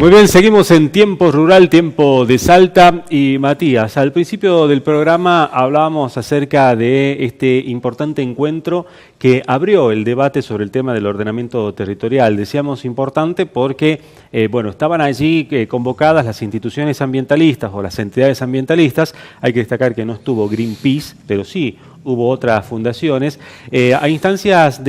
Muy bien, seguimos en Tiempo Rural, Tiempo de Salta. Y Matías, al principio del programa hablábamos acerca de este importante encuentro que abrió el debate sobre el tema del ordenamiento territorial. Decíamos importante porque, estaban allí convocadas las instituciones ambientalistas o las entidades ambientalistas. Hay que destacar que no estuvo Greenpeace, pero sí hubo otras fundaciones, a instancias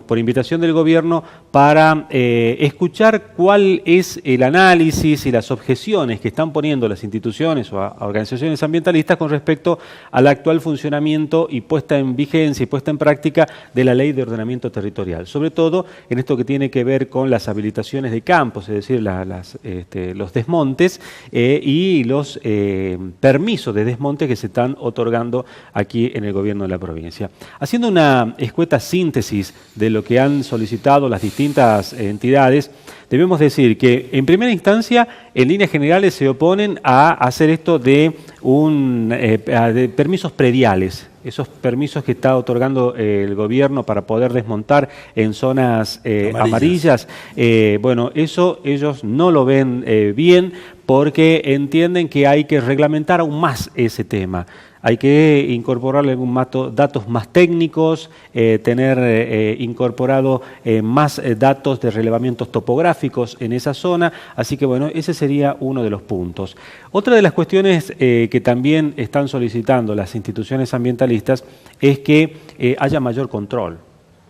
por invitación del gobierno para escuchar cuál es el análisis y las objeciones que están poniendo las instituciones o a organizaciones ambientalistas con respecto al actual funcionamiento y puesta en vigencia y puesta en práctica de la Ley de Ordenamiento Territorial, sobre todo en esto que tiene que ver con las habilitaciones de campos, es decir, los desmontes y los permisos de desmonte que se están otorgando aquí en el gobierno de la provincia. Haciendo una escueta síntesis de lo que han solicitado las distintas entidades, debemos decir que en primera instancia, en líneas generales, se oponen a hacer esto de permisos prediales, esos permisos que está otorgando el gobierno para poder desmontar en zonas amarillas. Eso ellos no lo ven bien porque entienden que hay que reglamentar aún más ese tema. Hay que incorporarle datos más técnicos, tener incorporado más datos de relevamientos topográficos en esa zona, así que ese sería uno de los puntos. Otra de las cuestiones que también están solicitando las instituciones ambientalistas es que haya mayor control.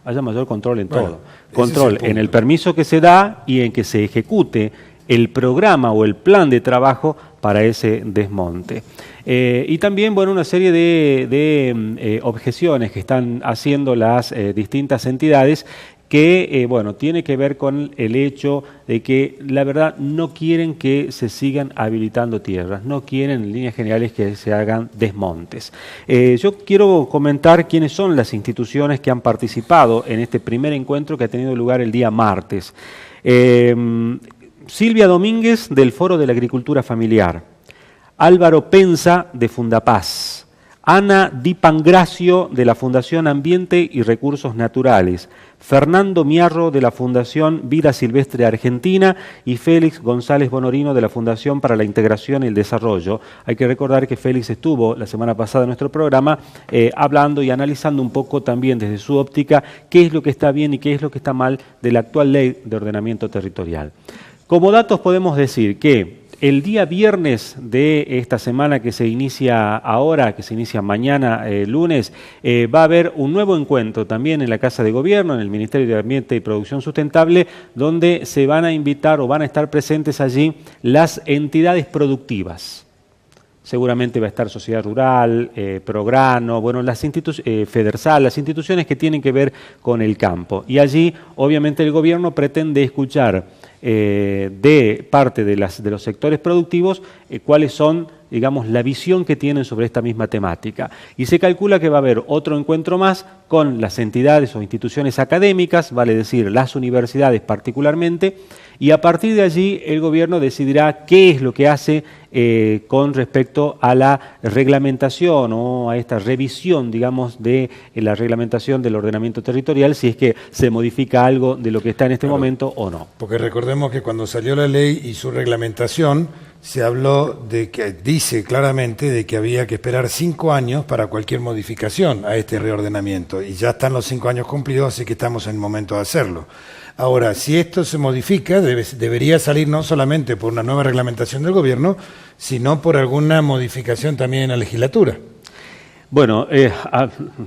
Haya mayor control en todo. Control en el permiso que se da y en que se ejecute el programa o el plan de trabajo para ese desmonte. Y también una serie de objeciones que están haciendo las distintas entidades que tiene que ver con el hecho de que la verdad no quieren que se sigan habilitando tierras, no quieren en líneas generales que se hagan desmontes. Yo quiero comentar quiénes son las instituciones que han participado en este primer encuentro que ha tenido lugar el día martes. Silvia Domínguez, del Foro de la Agricultura Familiar. Álvaro Penza, de Fundapaz. Ana Di Pangracio, de la Fundación Ambiente y Recursos Naturales. Fernando Miarro, de la Fundación Vida Silvestre Argentina. Y Félix González Bonorino, de la Fundación para la Integración y el Desarrollo. Hay que recordar que Félix estuvo la semana pasada en nuestro programa hablando y analizando un poco también desde su óptica qué es lo que está bien y qué es lo que está mal de la actual Ley de Ordenamiento Territorial. Como datos podemos decir que el día viernes de esta semana que se inicia ahora, que se inicia mañana, lunes, va a haber un nuevo encuentro también en la Casa de Gobierno, en el Ministerio de Ambiente y Producción Sustentable, donde se van a invitar o van a estar presentes allí las entidades productivas. Seguramente va a estar Sociedad Rural, Prograno, Federsal, las instituciones que tienen que ver con el campo. Y allí, obviamente, el gobierno pretende escuchar de parte de los sectores productivos cuáles son, digamos, la visión que tienen sobre esta misma temática. Y se calcula que va a haber otro encuentro más con las entidades o instituciones académicas, vale decir, las universidades particularmente, y a partir de allí el gobierno decidirá qué es lo que hace con respecto a la reglamentación o a esta revisión, digamos, de la reglamentación del ordenamiento territorial, si es que se modifica algo de lo que está en este momento o no. Porque recordemos que cuando salió la ley y su reglamentación, se habló de que, dice claramente, de que había que esperar 5 años para cualquier modificación a este reordenamiento. Y ya están los 5 años cumplidos, así que estamos en el momento de hacerlo. Ahora, si esto se modifica, debería salir no solamente por una nueva reglamentación del gobierno, sino por alguna modificación también en la legislatura. Bueno,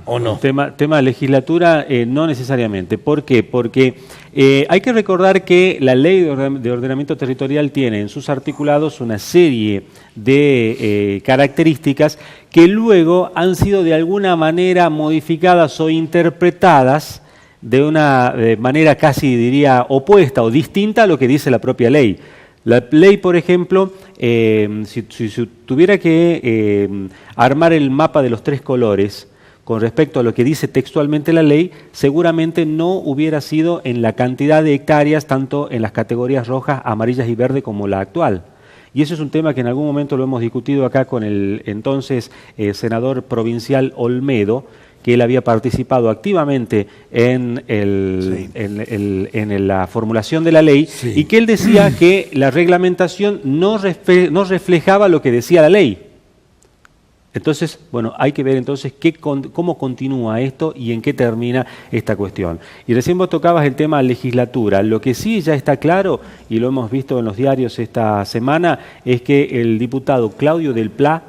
¿o no? Tema de legislatura, no necesariamente. ¿Por qué? Porque hay que recordar que la Ley de Ordenamiento Territorial tiene en sus articulados una serie de características que luego han sido de alguna manera modificadas o interpretadas de una manera casi, diría, opuesta o distinta a lo que dice la propia ley. La ley, por ejemplo, si tuviera que armar el mapa de los 3 colores con respecto a lo que dice textualmente la ley, seguramente no hubiera sido en la cantidad de hectáreas, tanto en las categorías rojas, amarillas y verde como la actual. Y eso es un tema que en algún momento lo hemos discutido acá con el entonces senador provincial Olmedo, que él había participado activamente en, Sí. en la formulación de la ley, Sí. y que él decía que la reglamentación no reflejaba lo que decía la ley. Entonces, bueno, hay que ver entonces cómo continúa esto y en qué termina esta cuestión. Y recién vos tocabas el tema legislatura. Lo que sí ya está claro, y lo hemos visto en los diarios esta semana, es que el diputado Claudio del Pla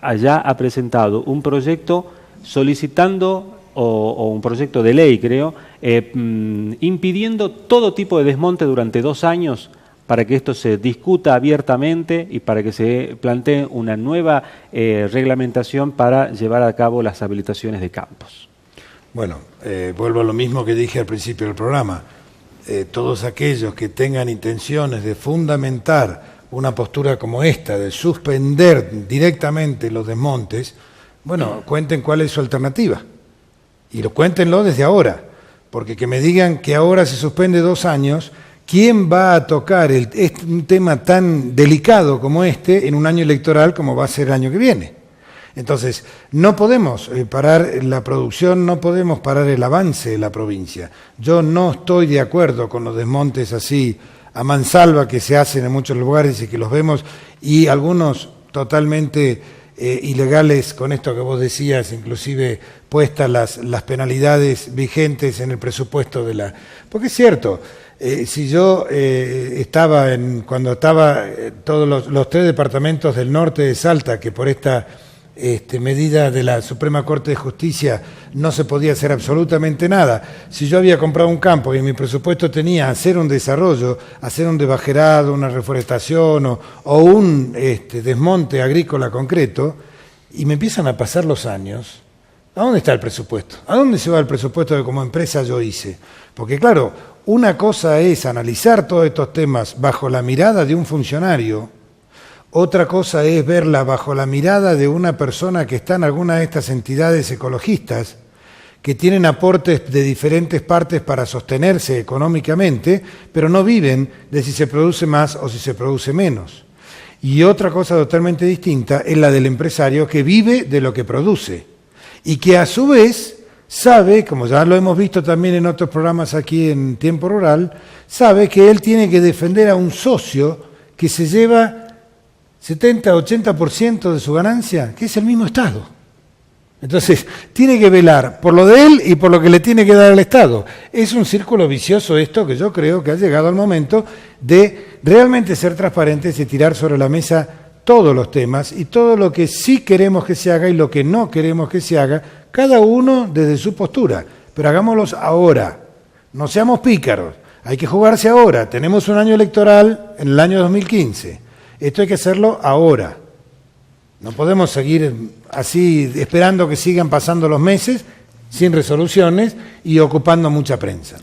allá ha presentado un proyecto solicitando, o un proyecto de ley creo, impidiendo todo tipo de desmonte durante 2 años, para que esto se discuta abiertamente y para que se plantee una nueva reglamentación para llevar a cabo las habilitaciones de campos. Bueno, vuelvo a lo mismo que dije al principio del programa. Todos aquellos que tengan intenciones de fundamentar una postura como esta, de suspender directamente los desmontes, bueno, cuenten cuál es su alternativa. Y cuéntenlo desde ahora, porque que me digan que ahora se suspende 2 años... ¿Quién va a tocar un tema tan delicado como este en un año electoral como va a ser el año que viene? Entonces, no podemos parar la producción, no podemos parar el avance de la provincia. Yo no estoy de acuerdo con los desmontes así a mansalva que se hacen en muchos lugares y que los vemos, y algunos totalmente ilegales, con esto que vos decías, inclusive puestas las penalidades vigentes en el presupuesto de la... Porque es cierto... si yo cuando estaba todos los 3 departamentos del norte de Salta, que por esta medida de la Suprema Corte de Justicia no se podía hacer absolutamente nada, si yo había comprado un campo y en mi presupuesto tenía hacer un desarrollo, hacer un desbajerado, una reforestación o un desmonte agrícola concreto, y me empiezan a pasar los años, ¿a dónde está el presupuesto? ¿A dónde se va el presupuesto que como empresa yo hice? Porque claro, una cosa es analizar todos estos temas bajo la mirada de un funcionario, otra cosa es verla bajo la mirada de una persona que está en alguna de estas entidades ecologistas, que tienen aportes de diferentes partes para sostenerse económicamente, pero no viven de si se produce más o si se produce menos. Y otra cosa totalmente distinta es la del empresario que vive de lo que produce y que a su vez sabe, como ya lo hemos visto también en otros programas aquí en Tiempo Rural, sabe que él tiene que defender a un socio que se lleva 70-80% de su ganancia, que es el mismo Estado. Entonces, tiene que velar por lo de él y por lo que le tiene que dar al Estado. Es un círculo vicioso esto, que yo creo que ha llegado al momento de realmente ser transparentes y tirar sobre la mesa todos los temas y todo lo que sí queremos que se haga y lo que no queremos que se haga, cada uno desde su postura, pero hagámoslos ahora, no seamos pícaros, hay que jugarse ahora, tenemos un año electoral en el año 2015, esto hay que hacerlo ahora, no podemos seguir así esperando que sigan pasando los meses sin resoluciones y ocupando mucha prensa.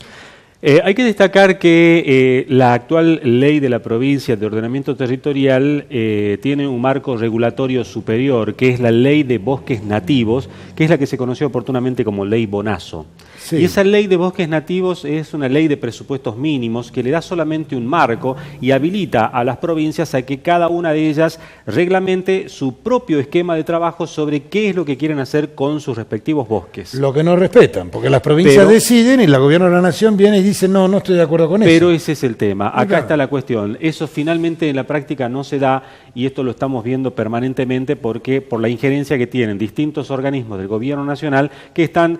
Hay que destacar que la actual ley de la provincia de ordenamiento territorial tiene un marco regulatorio superior, que es la ley de bosques nativos, que es la que se conoció oportunamente como ley Bonazo. Sí. Y esa ley de bosques nativos es una ley de presupuestos mínimos que le da solamente un marco y habilita a las provincias a que cada una de ellas reglamente su propio esquema de trabajo sobre qué es lo que quieren hacer con sus respectivos bosques. Lo que no respetan, porque las provincias deciden y el gobierno de la nación viene y dice no estoy de acuerdo con eso. Pero ese es el tema, acá está la cuestión. Eso finalmente en la práctica no se da y esto lo estamos viendo permanentemente porque por la injerencia que tienen distintos organismos del gobierno nacional que están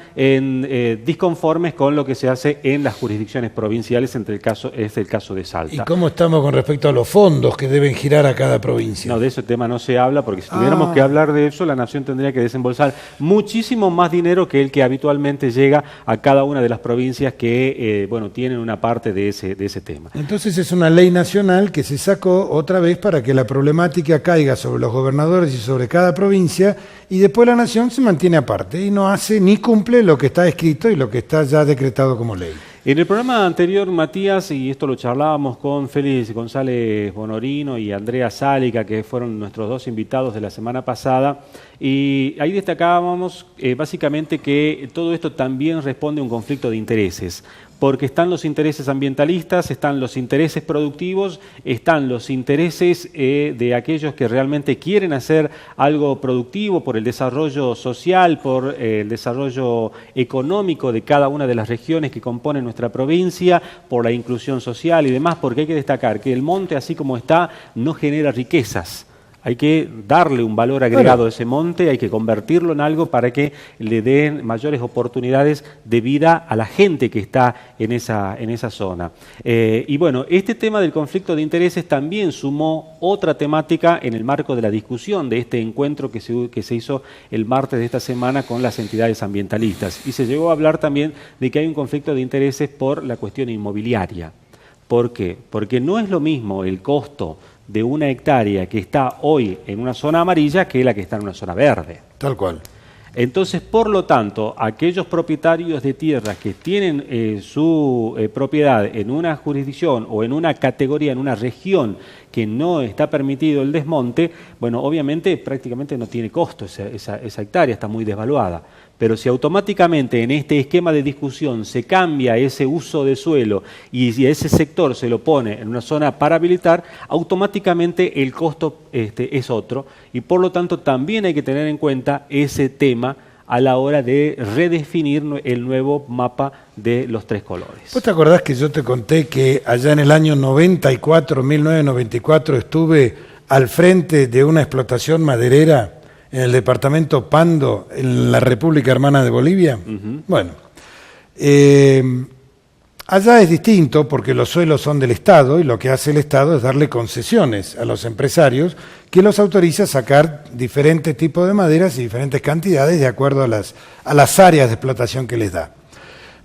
disconformes con lo que se hace en las jurisdicciones provinciales, es el caso de Salta. ¿Y cómo estamos con respecto a los fondos que deben girar a cada provincia? No, de ese tema no se habla, porque si tuviéramos que hablar de eso, la nación tendría que desembolsar muchísimo más dinero que el que habitualmente llega a cada una de las provincias que, tienen una parte de ese tema. Entonces es una ley nacional que se sacó otra vez para que la problemática caiga sobre los gobernadores y sobre cada provincia, y después la nación se mantiene aparte y no hace ni cumple lo que está escrito y lo que está ya decretado como ley. En el programa anterior, Matías, y esto lo charlábamos con Félix González Bonorino y Andrea Sálica, que fueron nuestros dos invitados de la semana pasada, y ahí destacábamos básicamente que todo esto también responde a un conflicto de intereses, porque están los intereses ambientalistas, están los intereses productivos, están los intereses de aquellos que realmente quieren hacer algo productivo por el desarrollo social, por el desarrollo económico de cada una de las regiones que componen nuestra provincia, por la inclusión social y demás, porque hay que destacar que el monte, así como está, no genera riquezas. Hay que darle un valor agregado a ese monte, hay que convertirlo en algo para que le den mayores oportunidades de vida a la gente que está en esa zona. Y bueno, este tema del conflicto de intereses también sumó otra temática en el marco de la discusión de este encuentro que se hizo el martes de esta semana con las entidades ambientalistas. Y se llegó a hablar también de que hay un conflicto de intereses por la cuestión inmobiliaria. ¿Por qué? Porque no es lo mismo el costo de una hectárea que está hoy en una zona amarilla que la que está en una zona verde. Tal cual. Entonces, por lo tanto, aquellos propietarios de tierras que tienen su propiedad en una jurisdicción o en una categoría, en una región que no está permitido el desmonte, bueno, obviamente prácticamente no tiene costo esa hectárea, está muy desvaluada. Pero si automáticamente en este esquema de discusión se cambia ese uso de suelo y si ese sector se lo pone en una zona para habilitar, automáticamente el costo es otro y por lo tanto también hay que tener en cuenta ese tema a la hora de redefinir el nuevo mapa de los tres colores. ¿Vos te acordás que yo te conté que allá en el año 1994, estuve al frente de una explotación maderera en el departamento Pando, en la República Hermana de Bolivia? Bueno, allá es distinto porque los suelos son del Estado y lo que hace el Estado es darle concesiones a los empresarios que los autoriza a sacar diferentes tipos de maderas y diferentes cantidades de acuerdo a las áreas de explotación que les da.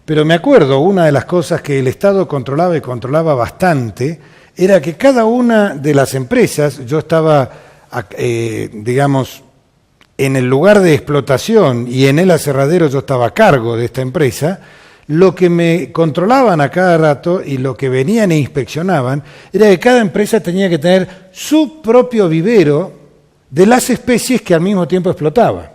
Pero me acuerdo, una de las cosas que el Estado controlaba y controlaba bastante era que cada una de las empresas, yo estaba, digamos, en el lugar de explotación y en el aserradero yo estaba a cargo de esta empresa, lo que me controlaban a cada rato y lo que venían e inspeccionaban era que cada empresa tenía que tener su propio vivero de las especies que al mismo tiempo explotaba.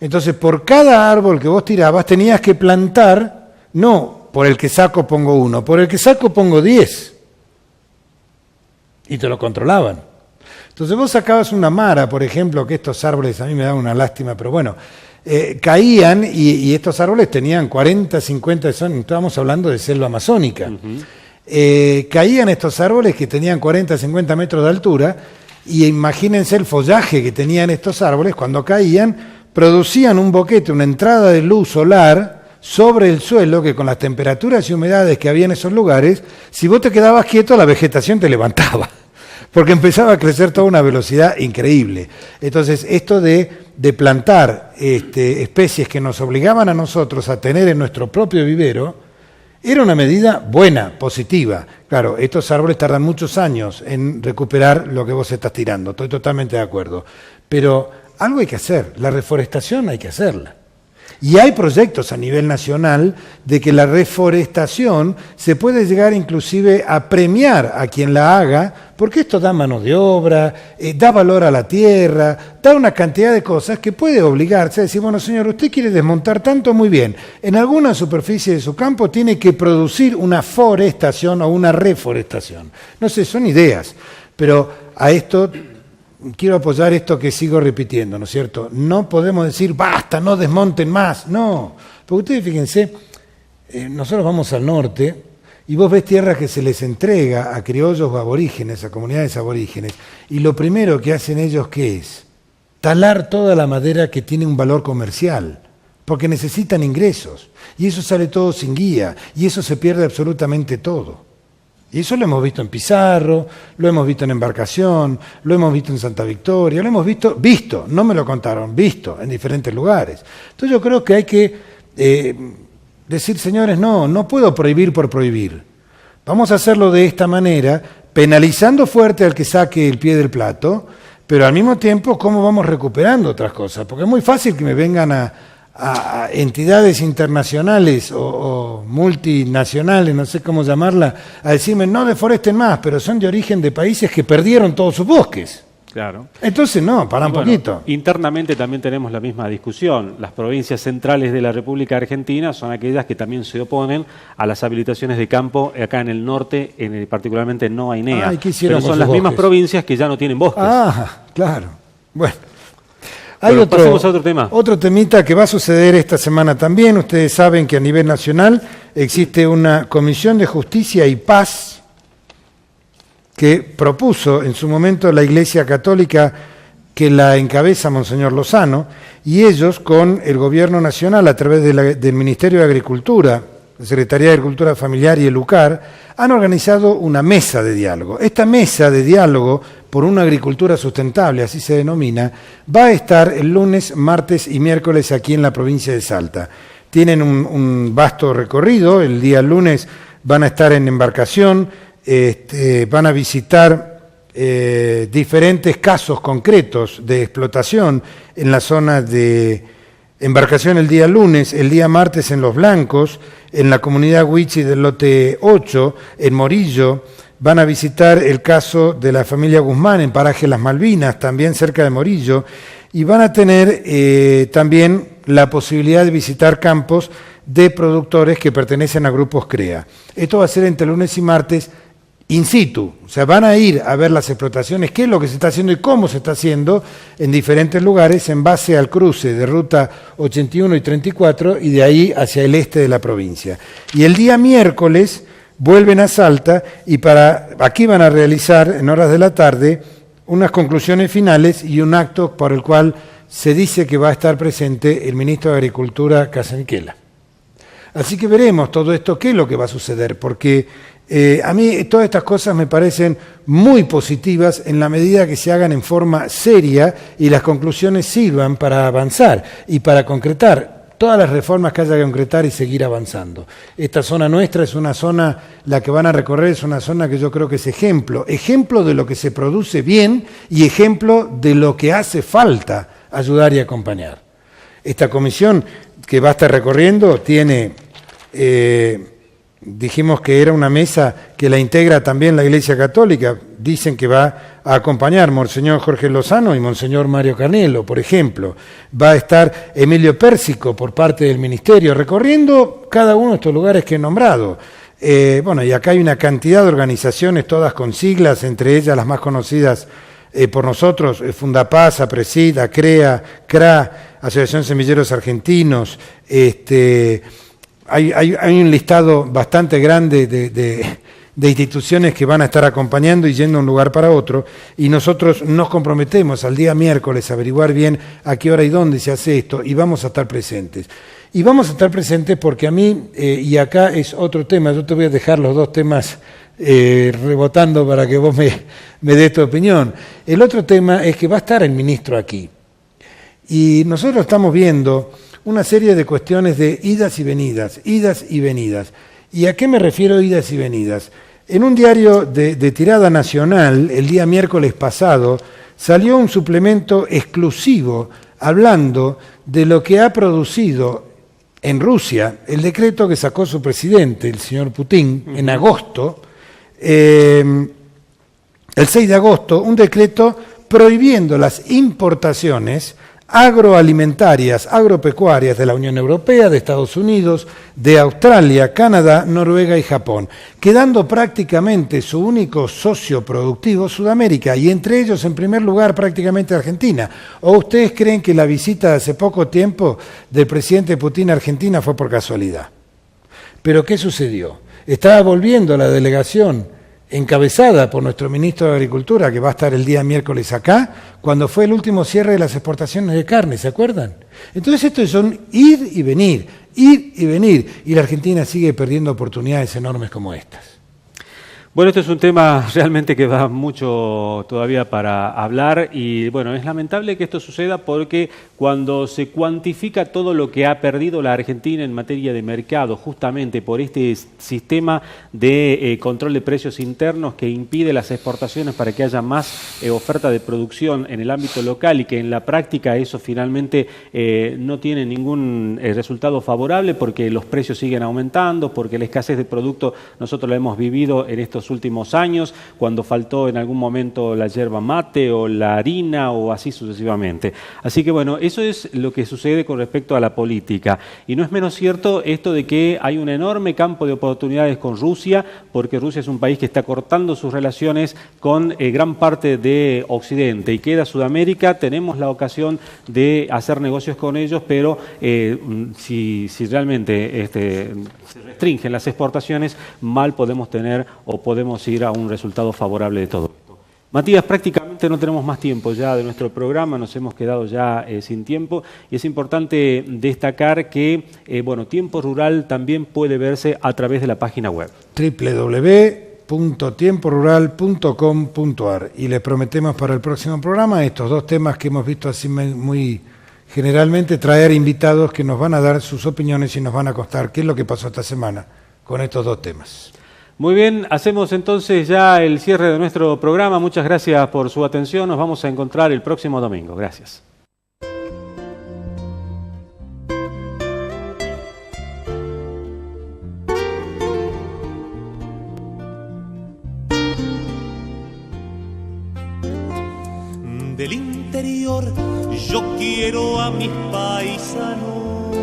Entonces, por cada árbol que vos tirabas tenías que plantar, no por el que saco pongo 1, por el que saco pongo 10. Y te lo controlaban. Entonces vos sacabas una mara, por ejemplo, que estos árboles, a mí me daban una lástima, pero bueno, caían y estos árboles tenían 40, 50, estábamos hablando de selva amazónica. Caían estos árboles que tenían 40, 50 metros de altura y imagínense el follaje que tenían estos árboles cuando caían, producían un boquete, una entrada de luz solar sobre el suelo que con las temperaturas y humedades que había en esos lugares, si vos te quedabas quieto la vegetación te levantaba. Porque empezaba a crecer toda una velocidad increíble. Entonces, esto de plantar especies que nos obligaban a nosotros a tener en nuestro propio vivero, era una medida buena, positiva. Claro, estos árboles tardan muchos años en recuperar lo que vos estás tirando, estoy totalmente de acuerdo. Pero algo hay que hacer, la reforestación hay que hacerla. Y hay proyectos a nivel nacional de que la reforestación se puede llegar inclusive a premiar a quien la haga, porque esto da mano de obra, da valor a la tierra, da una cantidad de cosas que puede obligarse a decir, bueno señor, usted quiere desmontar tanto, muy bien, en alguna superficie de su campo tiene que producir una forestación o una reforestación. No sé, son ideas, pero a esto quiero apoyar esto que sigo repitiendo, ¿no es cierto? No podemos decir, basta, no desmonten más, no. Porque ustedes fíjense, nosotros vamos al norte y vos ves tierras que se les entrega a criollos o aborígenes, a comunidades aborígenes, y lo primero que hacen ellos, ¿qué es? Talar toda la madera que tiene un valor comercial, porque necesitan ingresos, y eso sale todo sin guía, y eso se pierde absolutamente todo. Y eso lo hemos visto en Pizarro, lo hemos visto en Embarcación, lo hemos visto en Santa Victoria, lo hemos visto, no me lo contaron, visto en diferentes lugares. Entonces yo creo que hay que decir, señores, no puedo prohibir por prohibir. Vamos a hacerlo de esta manera, penalizando fuerte al que saque el pie del plato, pero al mismo tiempo, ¿cómo vamos recuperando otras cosas? Porque es muy fácil que me vengan a a entidades internacionales o multinacionales, no sé cómo llamarla, a decirme no deforesten más, pero son de origen de países que perdieron todos sus bosques. Claro. Entonces no, para un poquito. Internamente también tenemos la misma discusión. Las provincias centrales de la República Argentina son aquellas que también se oponen a las habilitaciones de campo acá en el norte, particularmente en Nova Inea. Pero son las mismas provincias que ya no tienen bosques. Ah, claro. Bueno. Pasemos a otro tema. Otro temita que va a suceder esta semana también. Ustedes saben que a nivel nacional existe una Comisión de Justicia y Paz que propuso en su momento la Iglesia Católica, que la encabeza Monseñor Lozano, y ellos con el Gobierno Nacional a través del Ministerio de Agricultura, la Secretaría de Agricultura Familiar y el UCAR, han organizado una mesa de diálogo. Esta mesa de diálogo por una agricultura sustentable, así se denomina, va a estar el lunes, martes y miércoles aquí en la provincia de Salta. Tienen un vasto recorrido, el día lunes van a estar en embarcación, van a visitar diferentes casos concretos de explotación en la zona de embarcación el día lunes, el día martes en Los Blancos, en la comunidad Huichi del lote 8, en Morillo. Van a visitar el caso de la familia Guzmán en Paraje Las Malvinas, también cerca de Morillo, y van a tener también la posibilidad de visitar campos de productores que pertenecen a grupos CREA. Esto va a ser entre lunes y martes, in situ, o sea, van a ir a ver las explotaciones, qué es lo que se está haciendo y cómo se está haciendo en diferentes lugares en base al cruce de ruta 81 y 34 y de ahí hacia el este de la provincia. Y el día miércoles vuelven a Salta y aquí van a realizar en horas de la tarde unas conclusiones finales y un acto por el cual se dice que va a estar presente el ministro de Agricultura, Casabiquela. Así que veremos todo esto, qué es lo que va a suceder, porque a mí todas estas cosas me parecen muy positivas en la medida que se hagan en forma seria y las conclusiones sirvan para avanzar y para concretar todas las reformas que haya que concretar y seguir avanzando. Esta zona nuestra es una zona, la que van a recorrer es una zona que yo creo que es ejemplo de lo que se produce bien y ejemplo de lo que hace falta ayudar y acompañar. Esta comisión que va a estar recorriendo tiene... dijimos que era una mesa que la integra también la Iglesia Católica. Dicen que va a acompañar Monseñor Jorge Lozano y Monseñor Mario Carnelo, por ejemplo. Va a estar Emilio Pérsico por parte del Ministerio, recorriendo cada uno de estos lugares que he nombrado. Y acá hay una cantidad de organizaciones, todas con siglas, entre ellas las más conocidas por nosotros, Fundapaz, APRESID, ACREA, CRA, Asociación Semilleros Argentinos, Hay un listado bastante grande de instituciones que van a estar acompañando y yendo de un lugar para otro, y nosotros nos comprometemos al día miércoles a averiguar bien a qué hora y dónde se hace esto, y vamos a estar presentes. Y vamos a estar presentes porque a mí, y acá es otro tema, yo te voy a dejar los dos temas rebotando para que vos me des tu opinión. El otro tema es que va a estar el ministro aquí, y nosotros estamos viendo una serie de cuestiones de idas y venidas, idas y venidas. ¿Y a qué me refiero idas y venidas? En un diario de tirada nacional, el día miércoles pasado, salió un suplemento exclusivo hablando de lo que ha producido en Rusia el decreto que sacó su presidente, el señor Putin, en agosto, el 6 de agosto, un decreto prohibiendo las importaciones agroalimentarias, agropecuarias de la Unión Europea, de Estados Unidos, de Australia, Canadá, Noruega y Japón, quedando prácticamente su único socio productivo Sudamérica, y entre ellos en primer lugar prácticamente Argentina. ¿O ustedes creen que la visita de hace poco tiempo del presidente Putin a Argentina fue por casualidad? ¿Pero qué sucedió? Estaba volviendo la delegación encabezada por nuestro ministro de Agricultura, que va a estar el día miércoles acá, cuando fue el último cierre de las exportaciones de carne, ¿se acuerdan? Entonces esto son ir y venir, y la Argentina sigue perdiendo oportunidades enormes como estas. Bueno, este es un tema realmente que da mucho todavía para hablar y bueno, es lamentable que esto suceda porque cuando se cuantifica todo lo que ha perdido la Argentina en materia de mercado, justamente por este sistema de control de precios internos que impide las exportaciones para que haya más oferta de producción en el ámbito local y que en la práctica eso finalmente no tiene ningún resultado favorable porque los precios siguen aumentando, porque la escasez de producto nosotros la hemos vivido en estos últimos años, cuando faltó en algún momento la yerba mate o la harina o así sucesivamente. Así que bueno, eso es lo que sucede con respecto a la política. Y no es menos cierto esto de que hay un enorme campo de oportunidades con Rusia, porque Rusia es un país que está cortando sus relaciones con gran parte de Occidente y queda Sudamérica. Tenemos la ocasión de hacer negocios con ellos, pero si realmente se restringen las exportaciones, mal podemos tener o podemos ir a un resultado favorable de todo esto. Matías, prácticamente no tenemos más tiempo ya de nuestro programa, nos hemos quedado ya sin tiempo y es importante destacar que bueno, Tiempo Rural también puede verse a través de la página web www.tiemporural.com.ar y les prometemos para el próximo programa estos dos temas que hemos visto así muy generalmente, traer invitados que nos van a dar sus opiniones y nos van a contar qué es lo que pasó esta semana con estos dos temas. Muy bien, hacemos entonces ya el cierre de nuestro programa. Muchas gracias por su atención. Nos vamos a encontrar el próximo domingo. Gracias. Del interior yo quiero a mis paisanos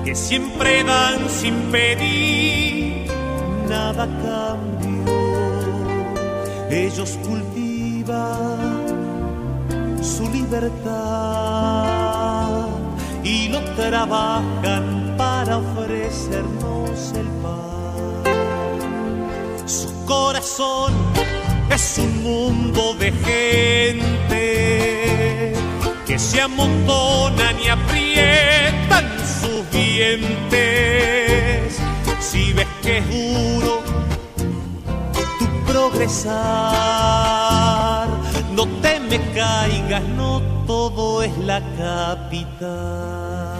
que siempre dan sin pedir nada a cambio. Ellos cultivan su libertad y lo trabajan para ofrecernos el pan. Su corazón es un mundo de gente que se amontonan y aprietan sus dientes. Si ves que es duro tu progresar, no te me caigas, no todo es la capital.